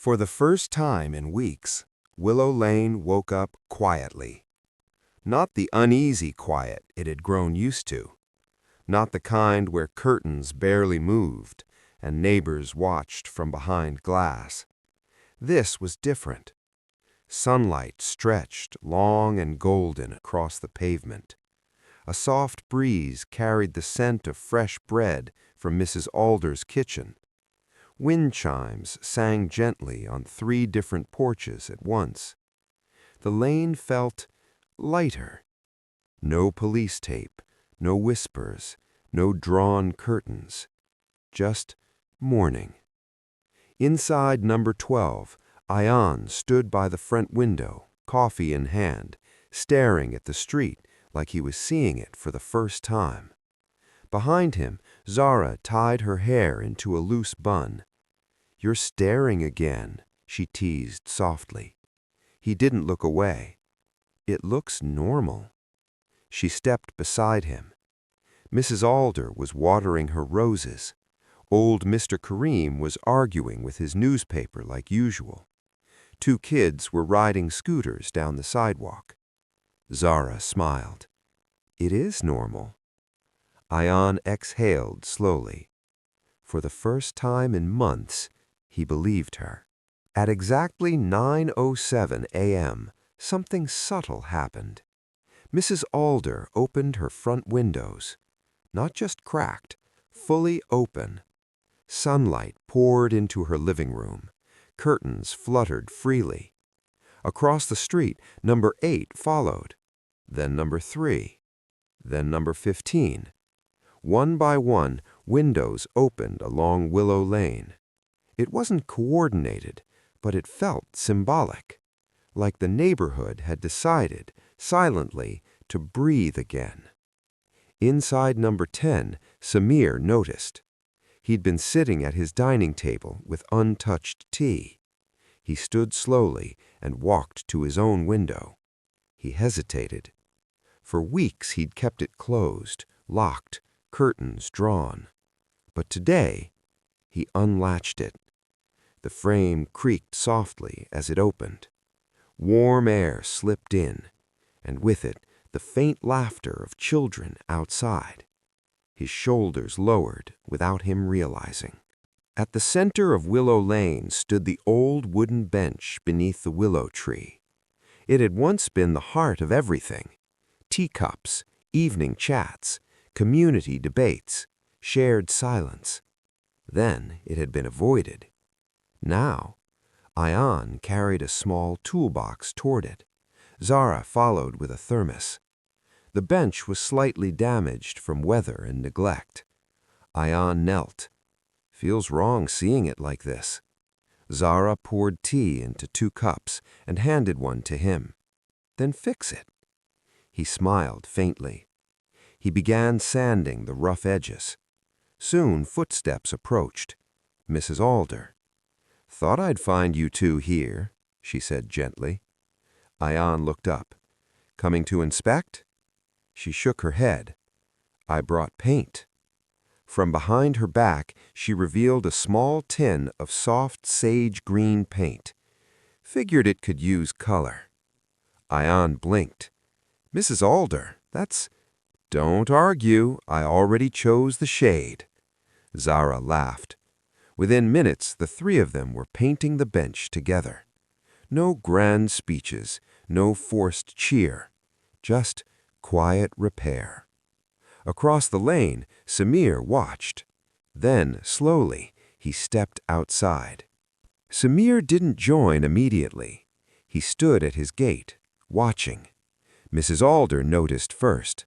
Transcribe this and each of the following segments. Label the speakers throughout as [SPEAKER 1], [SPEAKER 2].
[SPEAKER 1] For the first time in weeks, Willow Lane woke up quietly. Not the uneasy quiet it had grown used to. Not the kind where curtains barely moved and neighbors watched from behind glass. This was different. Sunlight stretched long and golden across the pavement. A soft breeze carried the scent of fresh bread from Mrs. Alder's kitchen. Wind chimes sang gently on 3 different porches at once. The lane felt lighter. No police tape, no whispers, no drawn curtains. Just morning. Inside number 12, Ayan stood by the front window, coffee in hand, staring at the street like he was seeing it for the first time. Behind him, Zara tied her hair into a loose bun. "You're staring again," she teased softly. He didn't look away. "It looks normal." She stepped beside him. Mrs. Alder was watering her roses. Old Mr. Kareem was arguing with his newspaper like usual. 2 kids were riding scooters down the sidewalk. Zara smiled. "It is normal." Ayan exhaled slowly. For the first time in months, he believed her. At exactly 9:07 a.m., something subtle happened. Mrs. Alder opened her front windows. Not just cracked, fully open. Sunlight poured into her living room. Curtains fluttered freely. Across the street, number 8 followed. Then number 3. Then number 15. One by one, windows opened along Willow Lane. It wasn't coordinated, but it felt symbolic. Like the neighborhood had decided, silently, to breathe again. Inside number 10, Samir noticed. He'd been sitting at his dining table with untouched tea. He stood slowly and walked to his own window. He hesitated. For weeks he'd kept it closed, locked, curtains drawn. But today, he unlatched it. The frame creaked softly as it opened. Warm air slipped in, and with it, the faint laughter of children outside. His shoulders lowered without him realizing. At the center of Willow Lane stood the old wooden bench beneath the willow tree. It had once been the heart of everything. Teacups, evening chats, community debates, shared silence. Then it had been avoided. Now, Ayan carried a small toolbox toward it. Zara followed with a thermos. The bench was slightly damaged from weather and neglect. Ayan knelt. "Feels wrong seeing it like this." Zara poured tea into 2 cups and handed one to him. "Then fix it." He smiled faintly. He began sanding the rough edges. Soon footsteps approached. Mrs. Alder. "Thought I'd find you 2 here," she said gently. Ayan looked up. "Coming to inspect?" She shook her head. "I brought paint." From behind her back, she revealed a small tin of soft sage green paint. Figured it could use color. Ayan blinked. "Mrs. Alder, that's—" "Don't argue. I already chose the shade." Zara laughed. Within minutes, the 3 of them were painting the bench together. No grand speeches, no forced cheer. Just quiet repair. Across the lane, Samir watched. Then, slowly, he stepped outside. Samir didn't join immediately. He stood at his gate, watching. Mrs. Alder noticed first.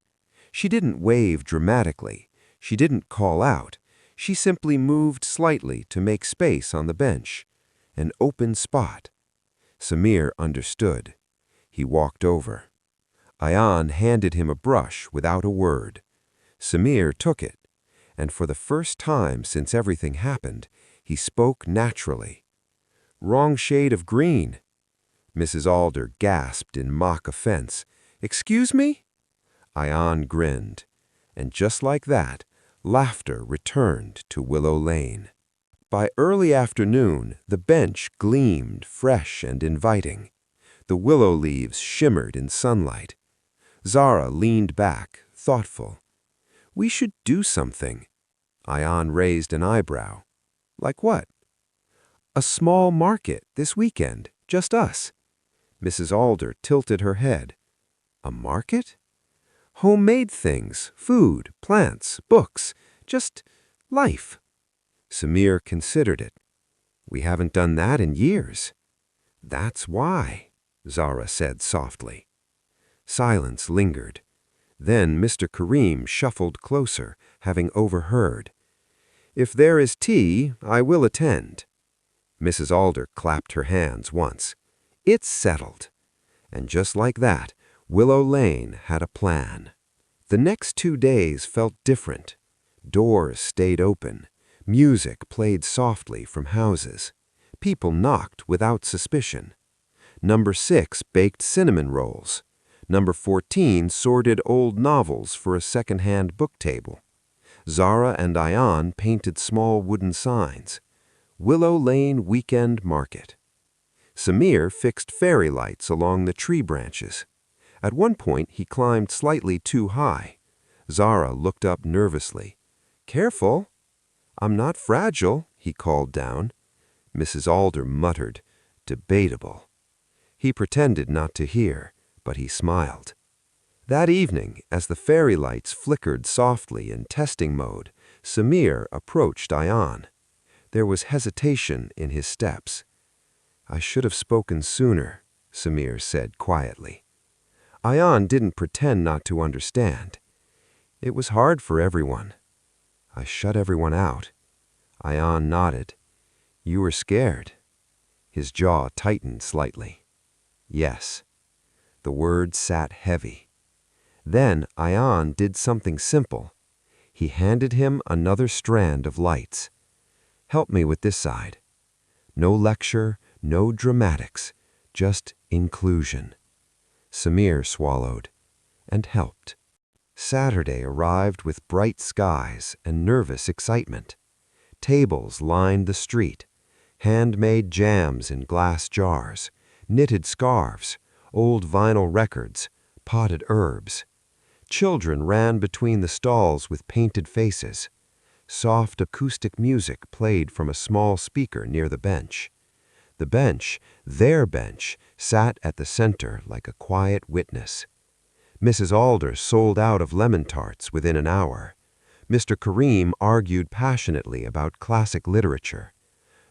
[SPEAKER 1] She didn't wave dramatically. She didn't call out. She simply moved slightly to make space on the bench. An open spot. Samir understood. He walked over. Ayan handed him a brush without a word. Samir took it, and for the first time since everything happened, he spoke naturally. "Wrong shade of green." Mrs. Alder gasped in mock offense. "Excuse me?" Ayan grinned, and just like that, laughter returned to Willow Lane. By early afternoon, the bench gleamed fresh and inviting. The willow leaves shimmered in sunlight. Zara leaned back, thoughtful. "We should do something." Ayan raised an eyebrow. "Like what?" "A small market this weekend, just us." Mrs. Alder tilted her head. "A market?" "Homemade things, food, plants, books, just life." Samir considered it. "We haven't done that in years." "That's why," Zara said softly. Silence lingered. Then Mr. Karim shuffled closer, having overheard. "If there is tea, I will attend." Mrs. Alder clapped her hands once. "It's settled." And just like that, Willow Lane had a plan. The next 2 days felt different. Doors stayed open. Music played softly from houses. People knocked without suspicion. Number 6 baked cinnamon rolls. Number 14 sorted old novels for a second-hand book table. Zara and Ayan painted small wooden signs. Willow Lane Weekend Market. Samir fixed fairy lights along the tree branches. At one point, he climbed slightly too high. Zara looked up nervously. "Careful." "I'm not fragile," he called down. Mrs. Alder muttered, "Debatable." He pretended not to hear, but he smiled. That evening, as the fairy lights flickered softly in testing mode, Samir approached Ayan. There was hesitation in his steps. "I should have spoken sooner," Samir said quietly. Ayan didn't pretend not to understand. "It was hard for everyone. I shut everyone out." Ayan nodded. "You were scared." His jaw tightened slightly. "Yes." The word sat heavy. Then Ayan did something simple. He handed him another strand of lights. "Help me with this side." No lecture, no dramatics, just inclusion. Samir swallowed and helped. Saturday arrived with bright skies and nervous excitement. Tables lined the street. Handmade jams in glass jars, knitted scarves, old vinyl records, potted herbs. Children ran between the stalls with painted faces. Soft acoustic music played from a small speaker near the bench. The bench, their bench, sat at the center like a quiet witness. Mrs. Alder sold out of lemon tarts within an hour. Mr. Karim argued passionately about classic literature.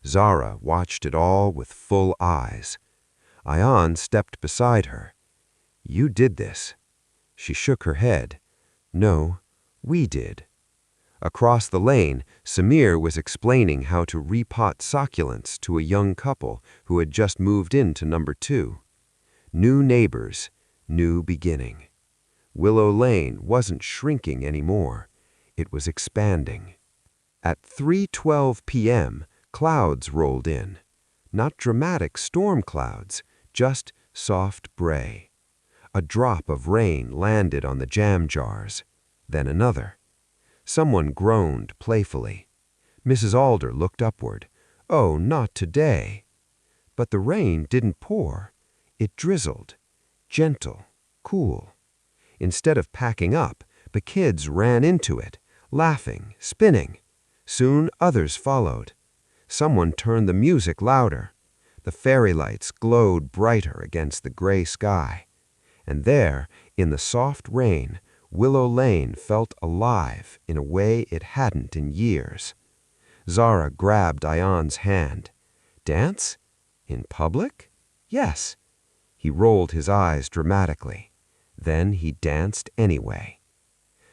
[SPEAKER 1] Zara watched it all with full eyes. Ayan stepped beside her. "You did this." She shook her head. "No, we did." Across the lane, Samir was explaining how to repot succulents to a young couple who had just moved into number 2. New neighbors, new beginning. Willow Lane wasn't shrinking anymore. It was expanding. At 3:12 p.m., clouds rolled in. Not dramatic storm clouds, just soft bray. A drop of rain landed on the jam jars, then another. Someone groaned playfully. Mrs. Alder looked upward. "Oh, not today." But the rain didn't pour. It drizzled. Gentle, cool. Instead of packing up, the kids ran into it, laughing, spinning. Soon others followed. Someone turned the music louder. The fairy lights glowed brighter against the gray sky. And there, in the soft rain, Willow Lane felt alive in a way it hadn't in years. Zara grabbed Ayan's hand. "Dance? In public?" "Yes." He rolled his eyes dramatically. Then he danced anyway.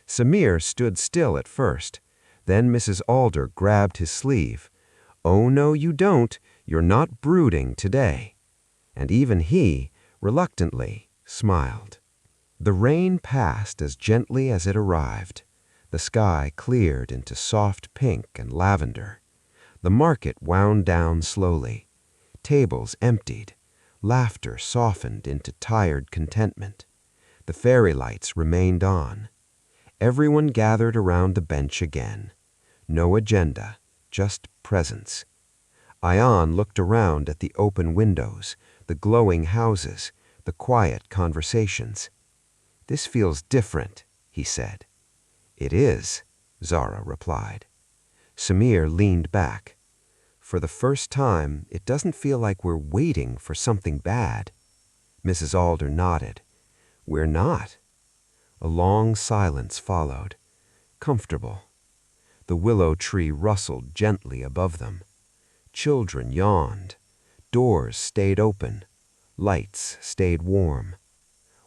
[SPEAKER 1] Samir stood still at first. Then Mrs. Alder grabbed his sleeve. "Oh, no, you don't. You're not brooding today." And even he, reluctantly, smiled. The rain passed as gently as it arrived. The sky cleared into soft pink and lavender. The market wound down slowly. Tables emptied. Laughter softened into tired contentment. The fairy lights remained on. Everyone gathered around the bench again. No agenda, just presence. Ayan looked around at the open windows, the glowing houses, the quiet conversations. "This feels different," he said. "It is," Zara replied. Samir leaned back. "For the first time, it doesn't feel like we're waiting for something bad." Mrs. Alder nodded. "We're not." A long silence followed, comfortable. The willow tree rustled gently above them. Children yawned. Doors stayed open. Lights stayed warm.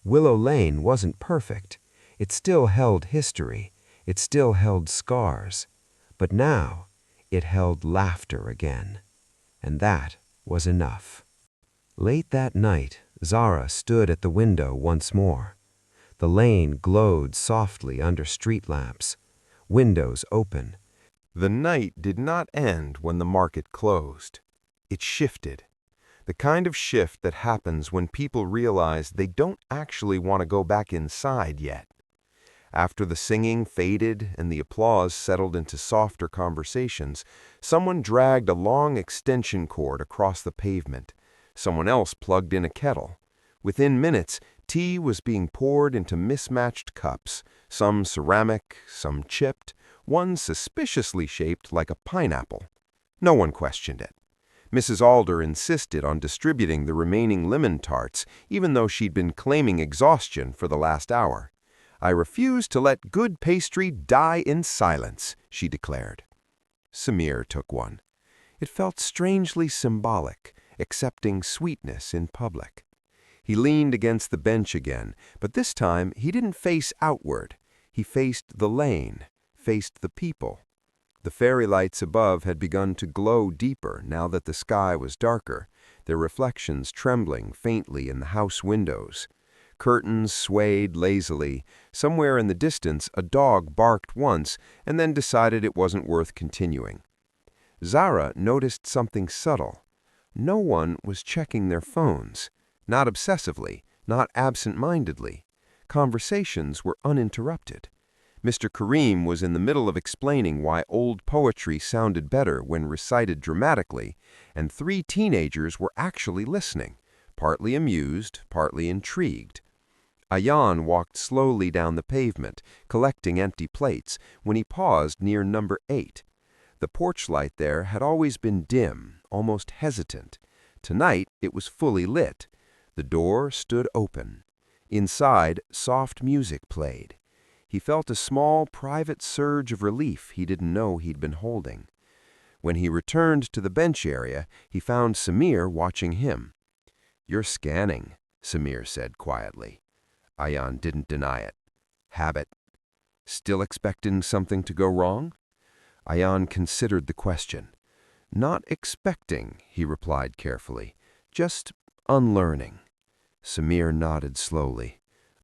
[SPEAKER 1] Willow Lane wasn't perfect. It still held history. It still held scars. But now it held laughter again. And that was enough. Late that night, Zara stood at the window once more. The lane glowed softly under street lamps. Windows open. The night did not end when the market closed. It shifted. The kind of shift that happens when people realize they don't actually want to go back inside yet. After the singing faded and the applause settled into softer conversations, someone dragged a long extension cord across the pavement. Someone else plugged in a kettle. Within minutes, tea was being poured into mismatched cups, some ceramic, some chipped, one suspiciously shaped like a pineapple. No one questioned it. Mrs. Alder insisted on distributing the remaining lemon tarts, even though she'd been claiming exhaustion for the last hour. "I refuse to let good pastry die in silence," she declared. Samir took one. It felt strangely symbolic, accepting sweetness in public. He leaned against the bench again, but this time he didn't face outward. He faced the lane, faced the people. The fairy lights above had begun to glow deeper now that the sky was darker, their reflections trembling faintly in the house windows. Curtains swayed lazily. Somewhere in the distance, a dog barked once and then decided it wasn't worth continuing. Zara noticed something subtle. No one was checking their phones. Not obsessively, not absent-mindedly. Conversations were uninterrupted. Mr. Kareem was in the middle of explaining why old poetry sounded better when recited dramatically, and 3 teenagers were actually listening, partly amused, partly intrigued. Ayan walked slowly down the pavement, collecting empty plates, when he paused near number 8. The porch light there had always been dim, almost hesitant. Tonight it was fully lit. The door stood open. Inside, soft music played. He felt a small, private surge of relief he didn't know he'd been holding. When he returned to the bench area, he found Samir watching him. "You're scanning," Samir said quietly. Ayan didn't deny it. "Habit. Still expecting something to go wrong?" Ayan considered the question. "Not expecting," he replied carefully. "Just unlearning." Samir nodded slowly.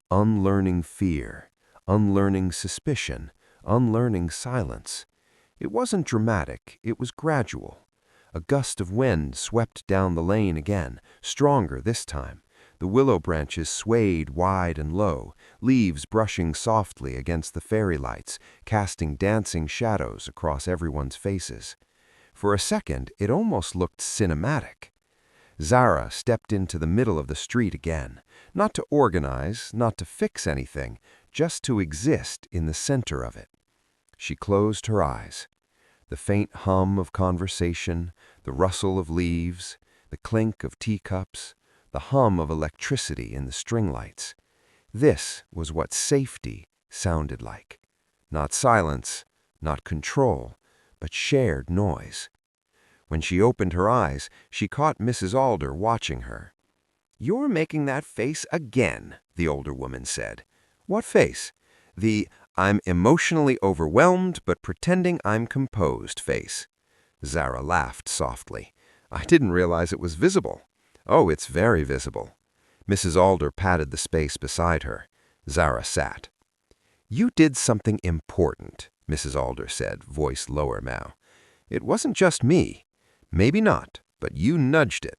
[SPEAKER 1] "Unlearning fear. Unlearning suspicion, unlearning silence." It wasn't dramatic, it was gradual. A gust of wind swept down the lane again, stronger this time. The willow branches swayed wide and low, leaves brushing softly against the fairy lights, casting dancing shadows across everyone's faces. For a second, it almost looked cinematic. Zara stepped into the middle of the street again, not to organize, not to fix anything, just to exist in the center of it. She closed her eyes. The faint hum of conversation, the rustle of leaves, the clink of teacups, the hum of electricity in the string lights. This was what safety sounded like. Not silence, not control, but shared noise. When she opened her eyes, she caught Mrs. Alder watching her. "You're making that face again," the older woman said. "What face?" "The I'm emotionally overwhelmed but pretending I'm composed face." Zara laughed softly. "I didn't realize it was visible." "Oh, it's very visible." Mrs. Alder patted the space beside her. Zara sat. "You did something important," Mrs. Alder said, voice lower now. "It wasn't just me. Maybe not, but you nudged it."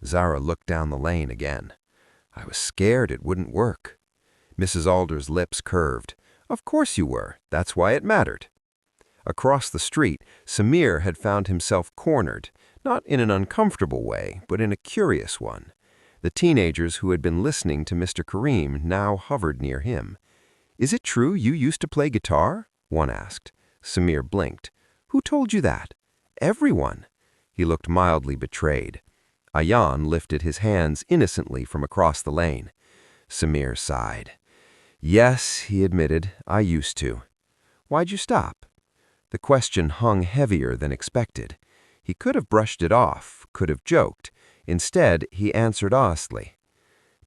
[SPEAKER 1] Zara looked down the lane again. "I was scared it wouldn't work." Mrs. Alder's lips curved. "Of course you were. That's why it mattered." Across the street, Samir had found himself cornered, not in an uncomfortable way, but in a curious one. The teenagers who had been listening to Mr. Kareem now hovered near him. "Is it true you used to play guitar?" one asked. Samir blinked. "Who told you that?" "Everyone." He looked mildly betrayed. Ayan lifted his hands innocently from across the lane. Samir sighed. "Yes," he admitted, "I used to." "Why'd you stop?" The question hung heavier than expected. He could have brushed it off, could have joked. Instead, he answered honestly.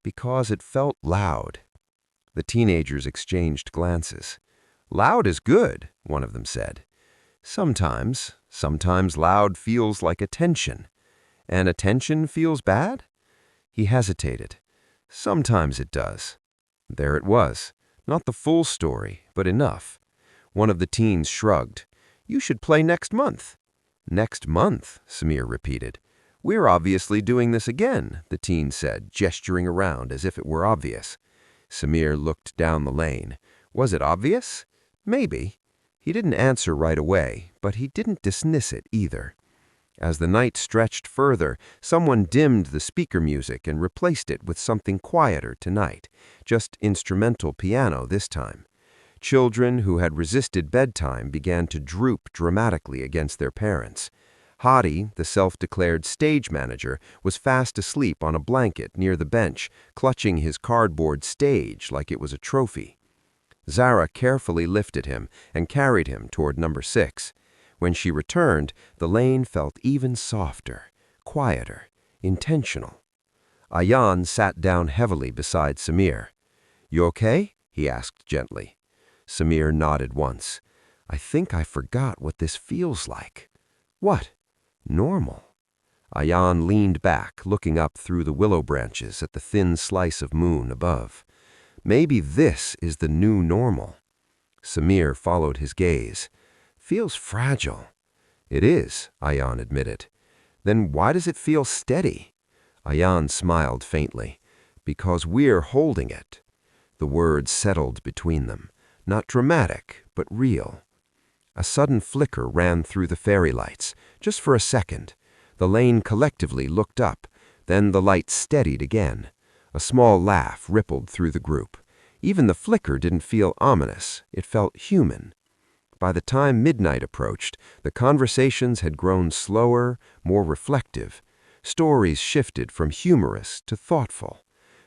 [SPEAKER 1] "Because it felt loud." The teenagers exchanged glances. "Loud is good," one of them said. Sometimes loud feels like attention. And attention feels bad?" He hesitated. "Sometimes it does." There it was. Not the full story, but enough. One of the teens shrugged. "You should play next month." "Next month," Samir repeated. "We're obviously doing this again," the teen said, gesturing around as if it were obvious. Samir looked down the lane. Was it obvious? Maybe. He didn't answer right away, but he didn't dismiss it either. As the night stretched further, someone dimmed the speaker music and replaced it with something quieter tonight, just instrumental piano this time. Children who had resisted bedtime began to droop dramatically against their parents. Hadi, the self-declared stage manager, was fast asleep on a blanket near the bench, clutching his cardboard stage like it was a trophy. Zara carefully lifted him and carried him toward number 6. When she returned, the lane felt even softer, quieter, intentional. Ayan sat down heavily beside Samir. "You okay?" he asked gently. Samir nodded once. "I think I forgot what this feels like." "What?" "Normal." Ayan leaned back, looking up through the willow branches at the thin slice of moon above. "Maybe this is the new normal." Samir followed his gaze. "Feels fragile." "It is," Ayan admitted. "Then why does it feel steady?" Ayan smiled faintly. "Because we're holding it." The words settled between them. Not dramatic, but real. A sudden flicker ran through the fairy lights, just for a second. The lane collectively looked up. Then the light steadied again. A small laugh rippled through the group. Even the flicker didn't feel ominous. It felt human. By the time midnight approached, the conversations had grown slower, more reflective. Stories shifted from humorous to thoughtful.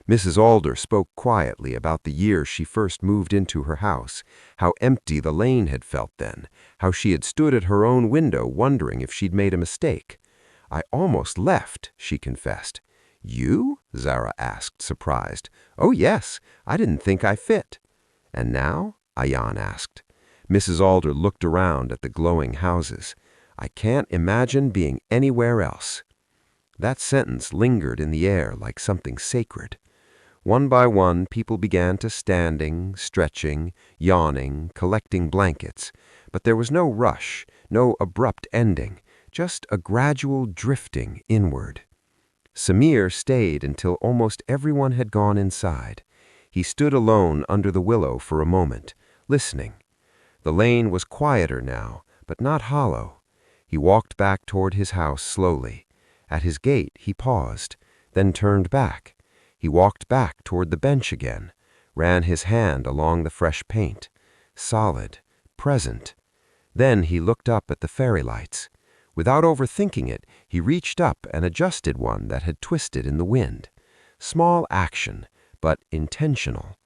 [SPEAKER 1] Mrs. Alder spoke quietly about the year she first moved into her house, how empty the lane had felt then, how she had stood at her own window wondering if she'd made a mistake. "I almost left," she confessed. "You?" Zara asked, surprised. "Oh, yes. I didn't think I fit." "And now?" Ayan asked. Mrs. Alder looked around at the glowing houses. "I can't imagine being anywhere else." That sentence lingered in the air like something sacred. One by one, people began to standing, stretching, yawning, collecting blankets. But there was no rush, no abrupt ending, just a gradual drifting inward. Samir stayed until almost everyone had gone inside. He stood alone under the willow for a moment, listening. The lane was quieter now, but not hollow. He walked back toward his house slowly. At his gate, he paused, then turned back. He walked back toward the bench again, ran his hand along the fresh paint. Solid, present. Then he looked up at the fairy lights. Without overthinking it, he reached up and adjusted one that had twisted in the wind. Small action, but intentional.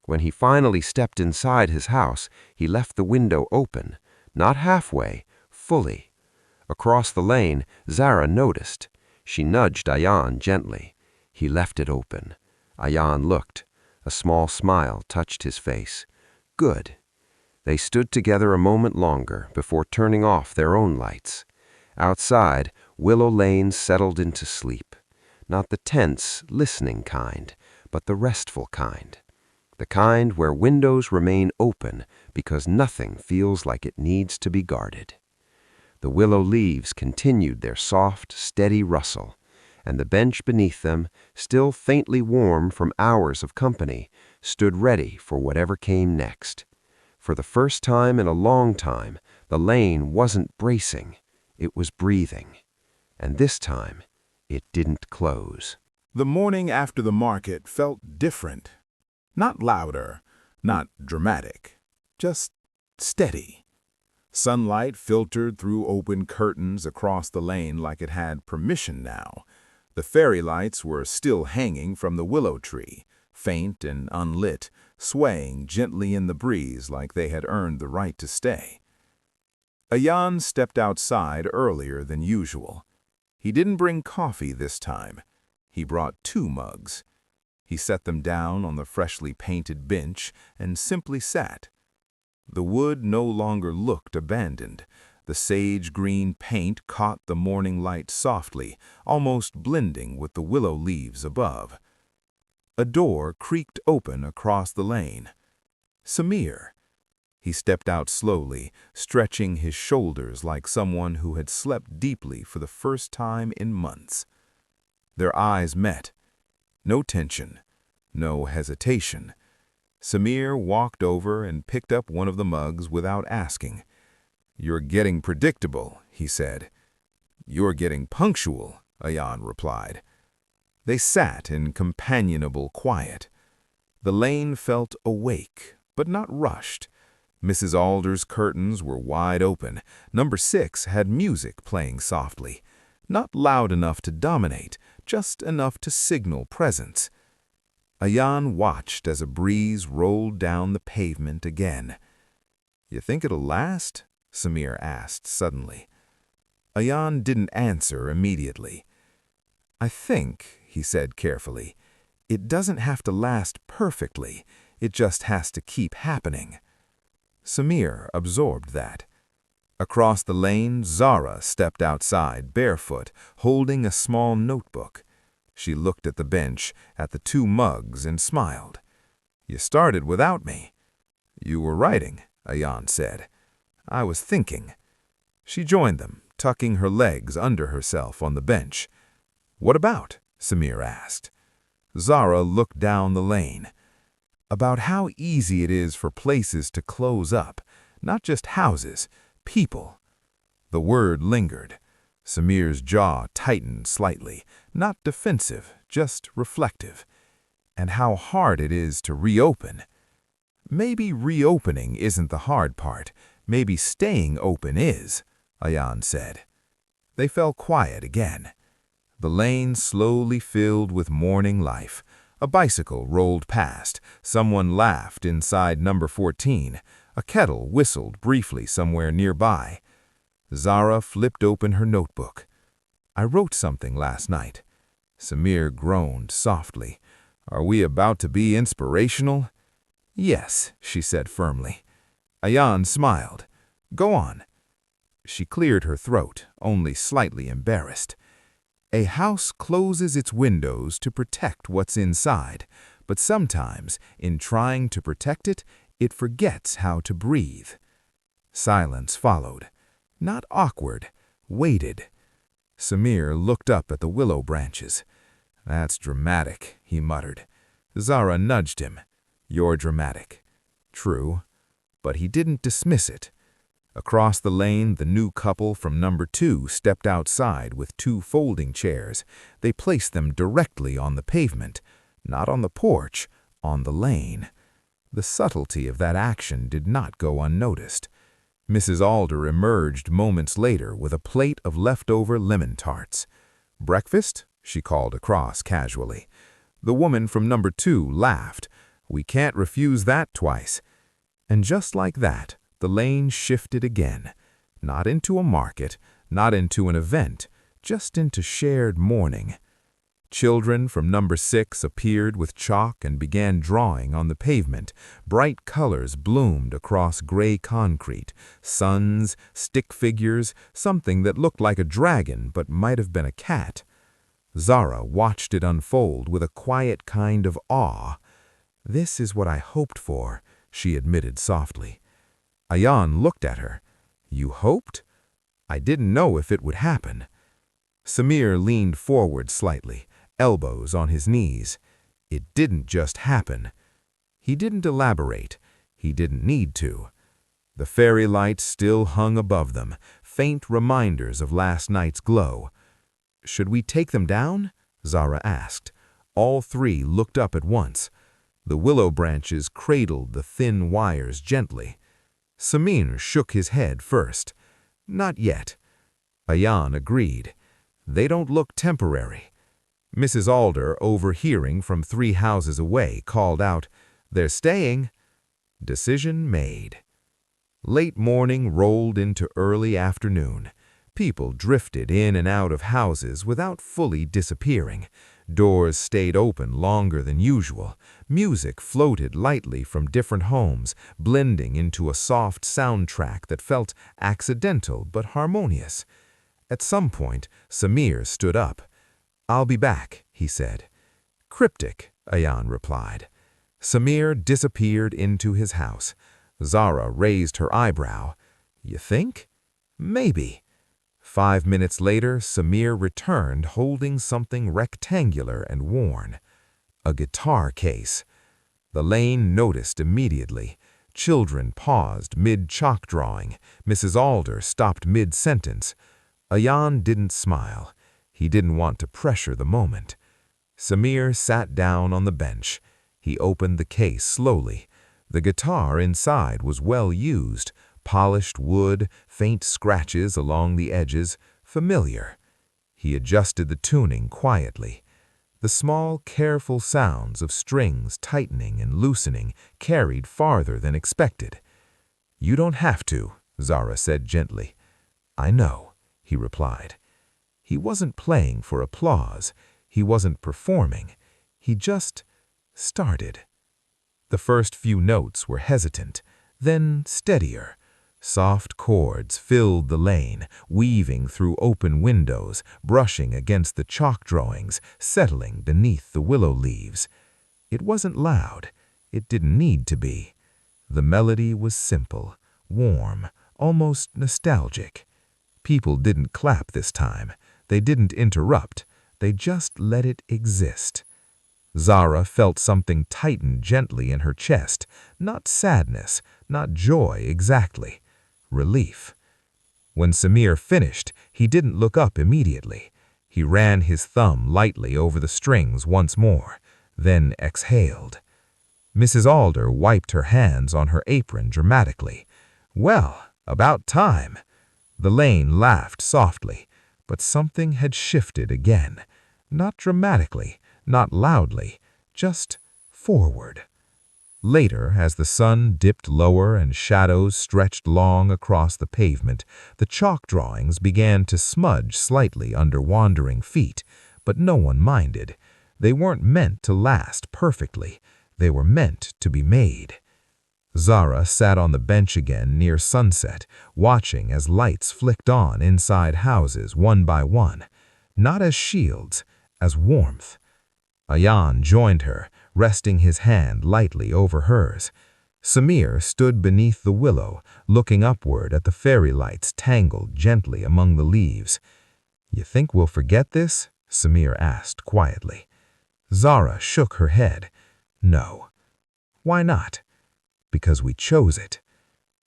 [SPEAKER 1] When he finally stepped inside his house, he left the window open, not halfway, fully. Across the lane, Zara noticed. She nudged Ayan gently. He left it open. Ayan looked. A small smile touched his face. Good. They stood together a moment longer before turning off their own lights. Outside, Willow Lane settled into sleep. Not the tense, listening kind, but the restful kind. The kind where windows remain open because nothing feels like it needs to be guarded. The willow leaves continued their soft, steady rustle, and the bench beneath them, still faintly warm from hours of company, stood ready for whatever came next. For the first time in a long time, The lane wasn't bracing, it was breathing. And this time, it didn't close.
[SPEAKER 2] The morning after the market felt different. Not louder, not dramatic, just steady. Sunlight filtered through open curtains across the lane like it had permission now. The fairy lights were still hanging from the willow tree, faint and unlit, swaying gently in the breeze like they had earned the right to stay. Ayan stepped outside earlier than usual. He didn't bring coffee this time. He brought 2 mugs. He set them down on the freshly painted bench and simply sat. The wood no longer looked abandoned. The sage-green paint caught the morning light softly, almost blending with the willow leaves above. A door creaked open across the lane. Samir. He stepped out slowly, stretching his shoulders like someone who had slept deeply for the first time in months. Their eyes met. No tension, no hesitation. Samir walked over and picked up one of the mugs without asking. "You're getting predictable," he said. "You're getting punctual," Ayan replied. They sat in companionable quiet. The lane felt awake, but not rushed. Mrs. Alder's curtains were wide open. Number 6 had music playing softly. Not loud enough to dominate, just enough to signal presence. Ayan watched as a breeze rolled down the pavement again. "You think it'll last?" Samir asked suddenly. Ayan didn't answer immediately. "I think," he said carefully, "it doesn't have to last perfectly. It just has to keep happening." Samir absorbed that. Across the lane, Zara stepped outside, barefoot, holding a small notebook. She looked at the bench, at the 2 mugs, and smiled. "You started without me." "You were writing," Ayan said. "I was thinking." She joined them, tucking her legs under herself on the bench. "What about?" Samir asked. Zara looked down the lane. "About how easy it is for places to close up, not just houses, people." The word lingered. Samir's jaw tightened slightly, not defensive, just reflective. And how hard it is to reopen. "Maybe reopening isn't the hard part. Maybe staying open is," Ayan said. They fell quiet again. The lane slowly filled with morning life. A bicycle rolled past. Someone laughed inside number 14. A kettle whistled briefly somewhere nearby. Zara flipped open her notebook. "I wrote something last night." Samir groaned softly. "Are we about to be inspirational?" "Yes," she said firmly. Ayan smiled. "Go on." She cleared her throat, only slightly embarrassed. "A house closes its windows to protect what's inside, but sometimes, in trying to protect it, it forgets how to breathe." Silence followed. Not awkward, weighted. Samir looked up at the willow branches. "That's dramatic," he muttered. Zara nudged him. "You're dramatic." True, but he didn't dismiss it. Across the lane, the new couple from number 2 stepped outside with 2 folding chairs. They placed them directly on the pavement, not on the porch, on the lane. The subtlety of that action did not go unnoticed. Mrs. Alder emerged moments later with a plate of leftover lemon tarts. "Breakfast?" she called across casually. The woman from number 2 laughed. "We can't refuse that twice." And just like that, the lane shifted again. Not into a market, not into an event, just into shared mourning. Children from number 6 appeared with chalk and began drawing on the pavement. Bright colors bloomed across gray concrete. Suns, stick figures, something that looked like a dragon but might have been a cat. Zara watched it unfold with a quiet kind of awe. "This is what I hoped for," she admitted softly. Ayan looked at her. "You hoped?" "I didn't know if it would happen." Samir leaned forward slightly, elbows on his knees. It didn't just happen. He didn't elaborate. He didn't need to. The fairy lights still hung above them, faint reminders of last night's glow. "Should we take them down?" Zara asked. All three looked up at once. The willow branches cradled the thin wires gently. Samir shook his head first. "Not yet." Ayan agreed. "They don't look temporary." Mrs. Alder, overhearing from 3 houses away, called out, "They're staying." Decision made. Late morning rolled into early afternoon. People drifted in and out of houses without fully disappearing. Doors stayed open longer than usual. Music floated lightly from different homes, blending into a soft soundtrack that felt accidental but harmonious. At some point, Samir stood up. "I'll be back," he said. "Cryptic," Ayan replied. Samir disappeared into his house. Zara raised her eyebrow. "You think?" "Maybe." 5 minutes later, Samir returned holding something rectangular and worn. A guitar case. The Lane noticed immediately. Children paused mid-chalk drawing. Mrs. Alder stopped mid-sentence. Ayan didn't smile. He didn't want to pressure the moment. Samir sat down on the bench. He opened the case slowly. The guitar inside was well used. Polished wood, faint scratches along the edges, familiar. He adjusted the tuning quietly. The small, careful sounds of strings tightening and loosening carried farther than expected. "You don't have to," Zara said gently. "I know," he replied. He wasn't playing for applause. He wasn't performing. He just started. The first few notes were hesitant, then steadier. Soft chords filled the lane, weaving through open windows, brushing against the chalk drawings, settling beneath the willow leaves. It wasn't loud. It didn't need to be. The melody was simple, warm, almost nostalgic. People didn't clap this time. They didn't interrupt. They just let it exist. Zara felt something tighten gently in her chest, not sadness, not joy exactly. Relief. When Samir finished, he didn't look up immediately. He ran his thumb lightly over the strings once more, then exhaled. Mrs. Alder wiped her hands on her apron dramatically. "Well, about time." The Lane laughed softly, but something had shifted again. Not dramatically, not loudly, just forward. Later, as the sun dipped lower and shadows stretched long across the pavement, the chalk drawings began to smudge slightly under wandering feet, but no one minded. They weren't meant to last perfectly. They were meant to be made. Zara sat on the bench again near sunset, watching as lights flicked on inside houses one by one, not as shields, as warmth. Ayan joined her, resting his hand lightly over hers. Samir stood beneath the willow, looking upward at the fairy lights tangled gently among the leaves. "You think we'll forget this?" Samir asked quietly. Zara shook her head. "No." "Why not?" "Because we chose it."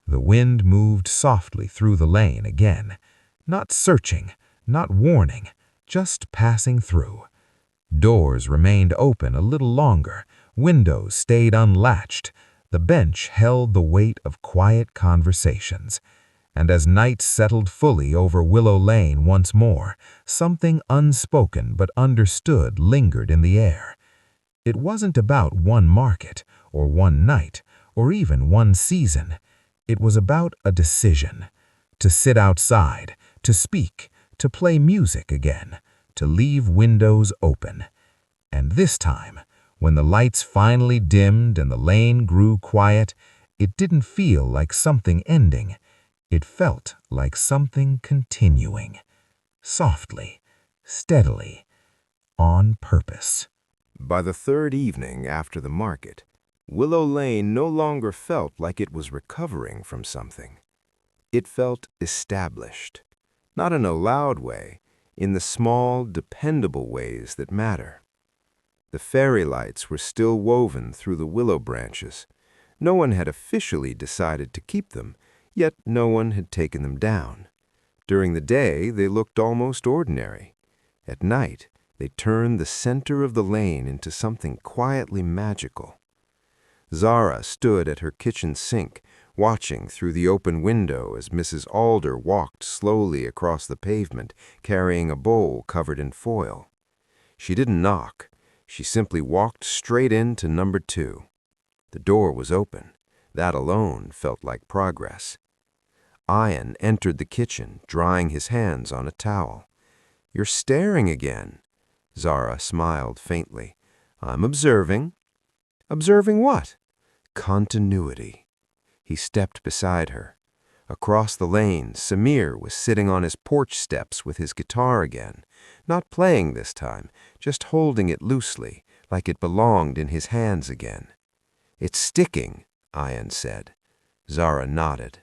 [SPEAKER 2] The wind moved softly through the lane again, not searching, not warning, just passing through. Doors remained open a little longer, windows stayed unlatched. The bench held the weight of quiet conversations. And as night settled fully over Willow Lane once more, something unspoken but understood lingered in the air. It wasn't about one market, or one night, or even one season. It was about a decision. To sit outside, to speak, to play music again, to leave windows open. And this time, when the lights finally dimmed and the lane grew quiet, it didn't feel like something ending. It felt like something continuing. Softly, steadily, on purpose.
[SPEAKER 1] By the third evening after the market, Willow Lane no longer felt like it was recovering from something. It felt established, not in a loud way, in the small, dependable ways that matter. The fairy lights were still woven through the willow branches. No one had officially decided to keep them, Yet no one had taken them down. During the day, they looked almost ordinary. At night, they turned the center of the lane into something quietly magical. Zara stood at her kitchen sink, watching through the open window as Mrs. Alder walked slowly across the pavement, carrying a bowl covered in foil. She didn't knock. She simply walked straight into number 2. The door was open. That alone felt like progress. Ian entered the kitchen, drying his hands on a towel. "You're staring again." Zara smiled faintly. "I'm observing." "Observing what?" "Continuity." He stepped beside her. Across the lane, Samir was sitting on his porch steps with his guitar again, not playing this time, just holding it loosely, like it belonged in his hands again. "It's sticking," Ian said. Zara nodded.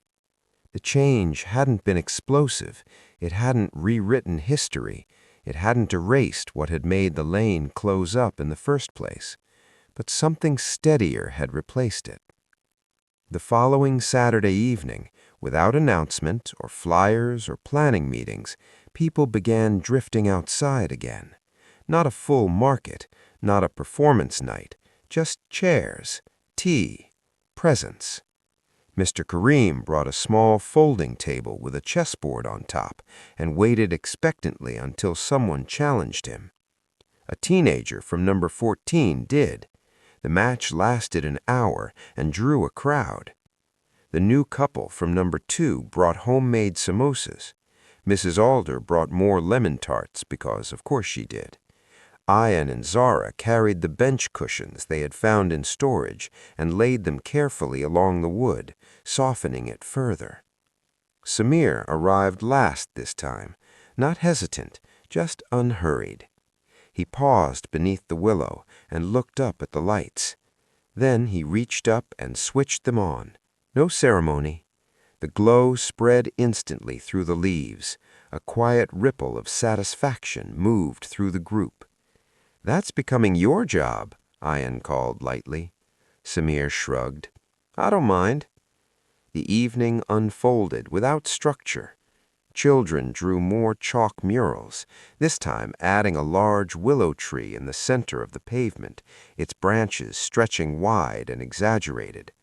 [SPEAKER 1] The change hadn't been explosive. It hadn't rewritten history. It hadn't erased what had made the lane close up in the first place. But something steadier had replaced it. The following Saturday evening, without announcement or flyers or planning meetings, people began drifting outside again. Not a full market, not a performance night, just chairs, tea, presents. Mr. Kareem brought a small folding table with a chessboard on top and waited expectantly until someone challenged him. A teenager from number 14 did. The match lasted an hour and drew a crowd. The new couple from number 2 brought homemade samosas. Mrs. Alder brought more lemon tarts because, of course, she did. Ian and Zara carried the bench cushions they had found in storage and laid them carefully along the wood, softening it further. Samir arrived last this time, not hesitant, just unhurried. He paused beneath the willow and looked up at the lights. Then he reached up and switched them on. No ceremony. The glow spread instantly through the leaves. A quiet ripple of satisfaction moved through the group. "That's becoming your job," Ian called lightly. Samir shrugged. "I don't mind." The evening unfolded without structure. Children drew more chalk murals, this time adding a large willow tree in the center of the pavement, its branches stretching wide and exaggerated.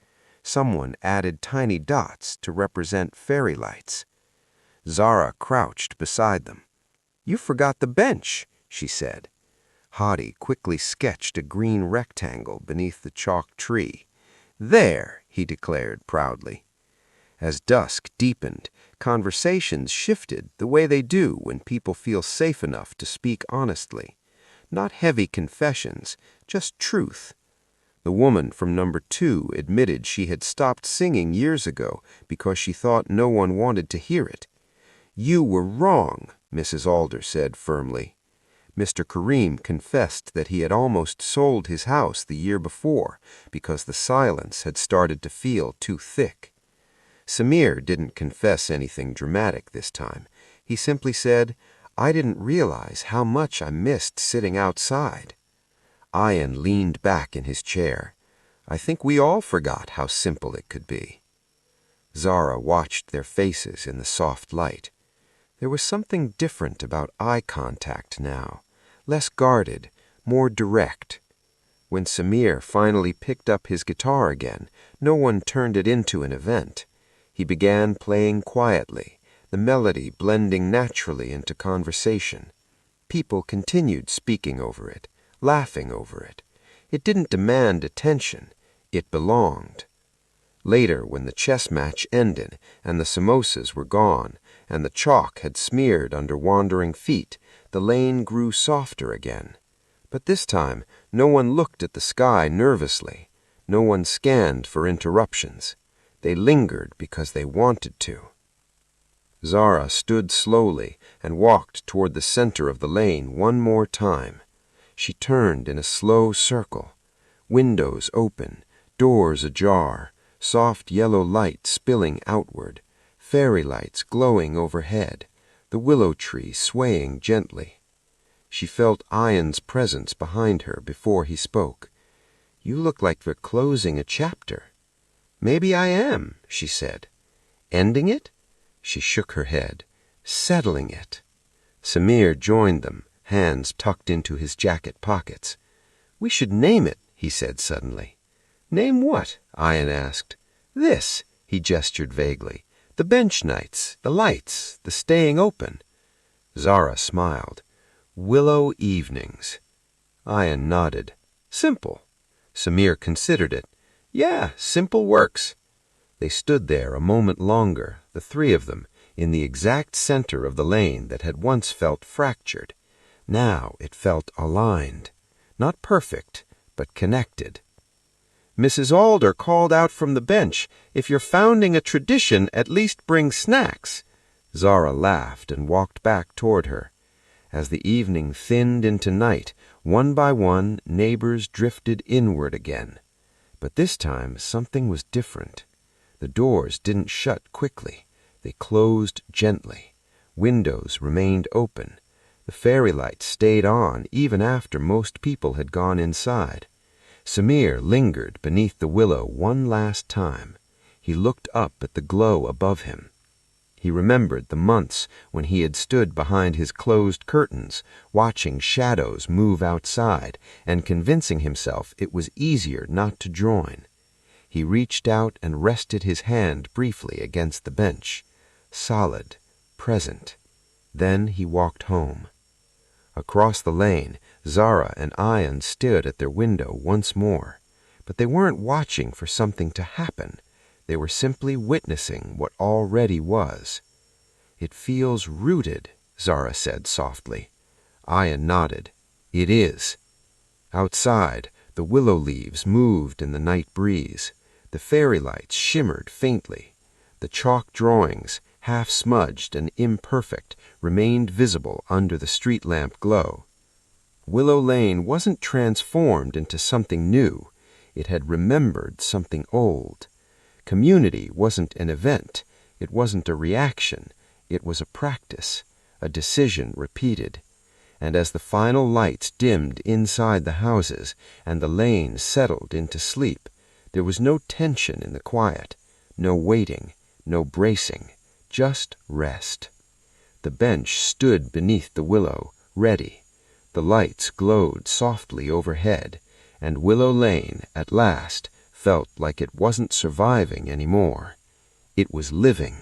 [SPEAKER 1] Someone added tiny dots to represent fairy lights. Zara crouched beside them. "You forgot the bench," she said. Hadi quickly sketched a green rectangle beneath the chalk tree. "There," he declared proudly. As dusk deepened, conversations shifted the way they do when people feel safe enough to speak honestly. Not heavy confessions, just truth. The woman from number 2 admitted she had stopped singing years ago because she thought no one wanted to hear it. "You were wrong," Mrs. Alder said firmly. Mr. Kareem confessed that he had almost sold his house the year before because the silence had started to feel too thick. Samir didn't confess anything dramatic this time. He simply said, "I didn't realize how much I missed sitting outside." Ian leaned back in his chair. "I think we all forgot how simple it could be." Zara watched their faces in the soft light. There was something different about eye contact now, less guarded, more direct. When Samir finally picked up his guitar again, no one turned it into an event. He began playing quietly, the melody blending naturally into conversation. People continued speaking over it, laughing over it. It didn't demand attention. It belonged. Later, when the chess match ended and the samosas were gone and the chalk had smeared under wandering feet, the lane grew softer again. But this time, no one looked at the sky nervously. No one scanned for interruptions. They lingered because they wanted to. Zara stood slowly and walked toward the center of the lane one more time. She turned in a slow circle. Windows open, doors ajar, soft yellow light spilling outward, fairy lights glowing overhead, the willow tree swaying gently. She felt Ian's presence behind her before he spoke. "You look like you're closing a chapter." "Maybe I am," she said. Ending it? She shook her head. Settling it. Samir joined them, hands tucked into his jacket pockets. "We should name it," he said suddenly. "Name what?" Ian asked. "This," he gestured vaguely. "The bench nights, the lights, the staying open." Zara smiled. "Willow Evenings." Ian nodded. "Simple." Samir considered it. "Yeah, simple works." They stood there a moment longer, the three of them, in the exact center of the lane that had once felt fractured. Now it felt aligned. Not perfect, but connected. "Mrs. Alder called out from the bench, 'If you're founding a tradition, at least bring snacks.'" Zara laughed and walked back toward her. As the evening thinned into night, one by one, neighbors drifted inward again. But this time something was different. The doors didn't shut quickly. They closed gently. Windows remained open. The fairy lights stayed on even after most people had gone inside. Samir lingered beneath the willow one last time. He looked up at the glow above him. He remembered the months when he had stood behind his closed curtains, watching shadows move outside and convincing himself it was easier not to join. He reached out and rested his hand briefly against the bench. Solid, present. Then he walked home. Across the lane, Zara and Ian stood at their window once more. But they weren't watching for something to happen. They were simply witnessing what already was. "It feels rooted," Zara said softly. Ian nodded. "It is." Outside, the willow leaves moved in the night breeze. The fairy lights shimmered faintly. The chalk drawings, half smudged and imperfect, remained visible under the street lamp glow. Willow Lane wasn't transformed into something new. It had remembered something old. Community wasn't an event. It wasn't a reaction. It was a practice, a decision repeated. And as the final lights dimmed inside the houses and the lane settled into sleep, there was no tension in the quiet, no waiting, no bracing, just rest. The bench stood beneath the willow, ready. The lights glowed softly overhead, and Willow Lane, at last, felt like it wasn't surviving anymore. It was living.